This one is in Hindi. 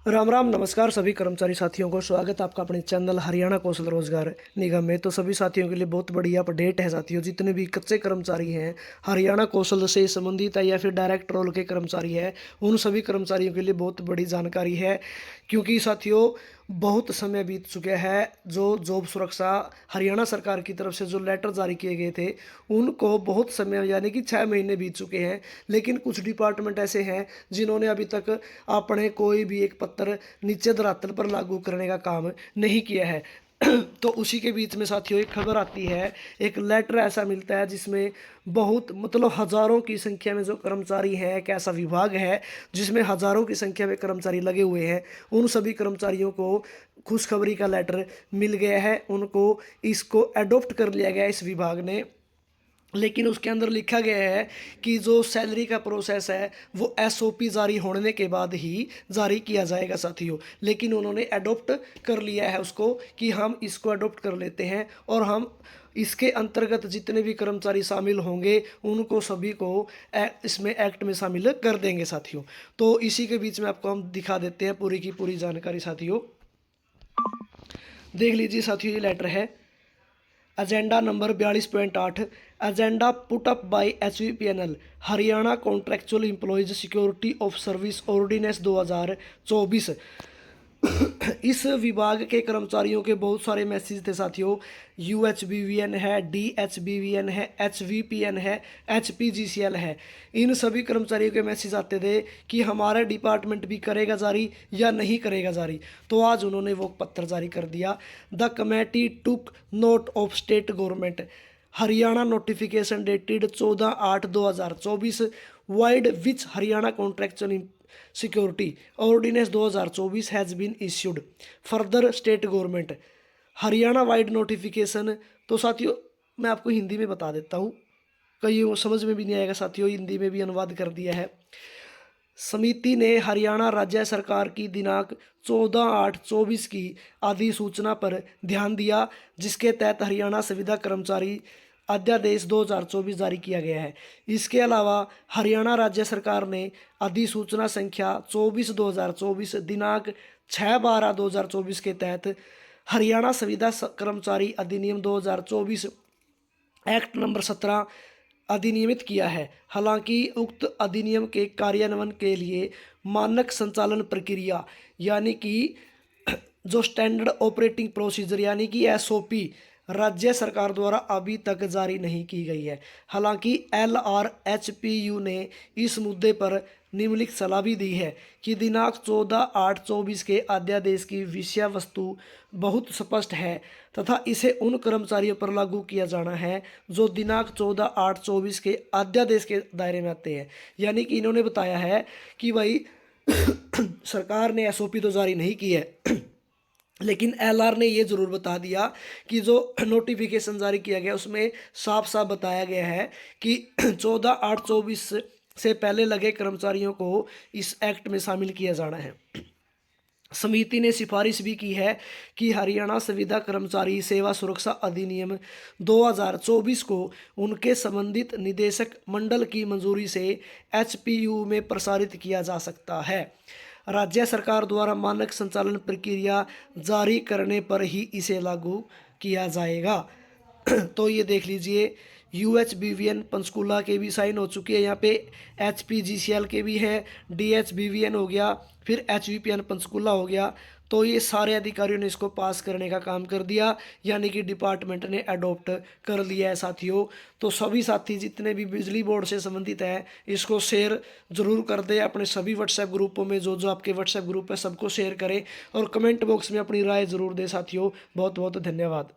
राम राम नमस्कार सभी कर्मचारी साथियों को स्वागत है आपका अपने चैनल हरियाणा कौशल रोजगार निगम में। तो सभी साथियों के लिए बहुत बड़ी अपडेट है साथियों। जितने भी कच्चे कर्मचारी हैं, हरियाणा कौशल से संबंधित है या फिर डायरेक्ट रोल के कर्मचारी हैं, उन सभी कर्मचारियों के लिए बहुत बड़ी जानकारी है। क्योंकि साथियों बहुत समय बीत चुका है। जो जॉब सुरक्षा हरियाणा सरकार की तरफ से जो लेटर जारी किए गए थे, उनको बहुत समय यानी कि 6 महीने बीत चुके हैं। लेकिन कुछ डिपार्टमेंट ऐसे हैं जिन्होंने अभी तक अपने कोई भी एक पत्र नीचे धरातल पर लागू करने का काम नहीं किया है। तो उसी के बीच में साथियों एक खबर आती है, एक लेटर ऐसा मिलता है जिसमें बहुत मतलब हज़ारों की संख्या में जो कर्मचारी हैं, एक ऐसा विभाग है जिसमें हज़ारों की संख्या में कर्मचारी लगे हुए हैं। उन सभी कर्मचारियों को खुशखबरी का लेटर मिल गया है, उनको इसको अडॉप्ट कर लिया गया इस विभाग ने। लेकिन उसके अंदर लिखा गया है कि जो सैलरी का प्रोसेस है वो एसओपी जारी होने के बाद ही जारी किया जाएगा साथियों। लेकिन उन्होंने अडॉप्ट कर लिया है उसको कि हम इसको अडॉप्ट कर लेते हैं और हम इसके अंतर्गत जितने भी कर्मचारी शामिल होंगे उनको सभी को इसमें एक्ट में शामिल कर देंगे साथियों। तो इसी के बीच में आपको हम दिखा देते हैं पूरी की पूरी जानकारी साथियों। देख लीजिए साथियों, ये लेटर है agenda number 42.8 agenda put up by HVPNL Haryana contractual employees security of service ordinance 2024। इस विभाग के कर्मचारियों के बहुत सारे मैसेज थे साथियों। UHBVN है, DHBVN है, HVPN है, HPGCL है। इन सभी कर्मचारियों के मैसेज आते थे कि हमारा डिपार्टमेंट भी करेगा जारी या नहीं करेगा जारी। तो आज उन्होंने वो पत्र जारी कर दिया। The committee took note of state government Haryana notification dated 14/8/2024 vide which Haryana contractual security ordinance 2024 has been issued further state government Haryana vide notification. तो साथियों मैं आपको हिंदी में बता देता हूँ, कई समझ में भी नहीं आएगा साथियों, हिंदी में भी अनुवाद कर दिया है। समिति ने हरियाणा राज्य सरकार की दिनांक 14/8/24 की अधिसूचना पर ध्यान दिया, जिसके तहत हरियाणा संविदा कर्मचारी अध्यादेश 2024 जारी किया गया है। इसके अलावा हरियाणा राज्य सरकार ने अधिसूचना संख्या 24/2024 दिनांक 6/12/2024 के तहत हरियाणा संविदा कर्मचारी अधिनियम 2024 एक्ट नंबर 17 अधिनियमित किया है। हालांकि उक्त अधिनियम के कार्यान्वयन के लिए मानक संचालन प्रक्रिया यानी कि जो स्टैंडर्ड ऑपरेटिंग प्रोसीजर यानी कि SOP राज्य सरकार द्वारा अभी तक जारी नहीं की गई है। हालांकि LRHPU ने इस मुद्दे पर निम्नलिखित सलाह भी दी है कि दिनांक 14/8/24 के अध्यादेश की विषय वस्तु बहुत स्पष्ट है तथा इसे उन कर्मचारियों पर लागू किया जाना है जो दिनांक 14/8/24 के अध्यादेश के दायरे में आते हैं। यानी कि इन्होंने बताया है कि भाई सरकार ने SOP तो जारी नहीं की है, लेकिन LR ने ये ज़रूर बता दिया कि जो नोटिफिकेशन जारी किया गया उसमें साफ साफ बताया गया है कि 14/8/24 से पहले लगे कर्मचारियों को इस एक्ट में शामिल किया जाना है। समिति ने सिफारिश भी की है कि हरियाणा संविदा कर्मचारी सेवा सुरक्षा अधिनियम 2024 को उनके संबंधित निदेशक मंडल की मंजूरी से HPU में प्रसारित किया जा सकता है। राज्य सरकार द्वारा मानक संचालन प्रक्रिया जारी करने पर ही इसे लागू किया जाएगा। तो ये देख लीजिए, UHBVN पंचकूला के भी साइन हो चुकी है, यहाँ पे HPGCL के भी है, DHBVN हो गया, फिर HVPN पंचकूला हो गया। तो ये सारे अधिकारियों ने इसको पास करने का काम कर दिया, यानी कि डिपार्टमेंट ने अडॉप्ट कर लिया है साथियों। तो सभी साथी जितने भी बिजली बोर्ड से संबंधित हैं इसको शेयर ज़रूर कर दें अपने सभी व्हाट्सएप ग्रुपों में। जो जो आपके व्हाट्सएप ग्रुप है सबको शेयर करें और कमेंट बॉक्स में अपनी राय ज़रूर दें साथियों। बहुत बहुत धन्यवाद।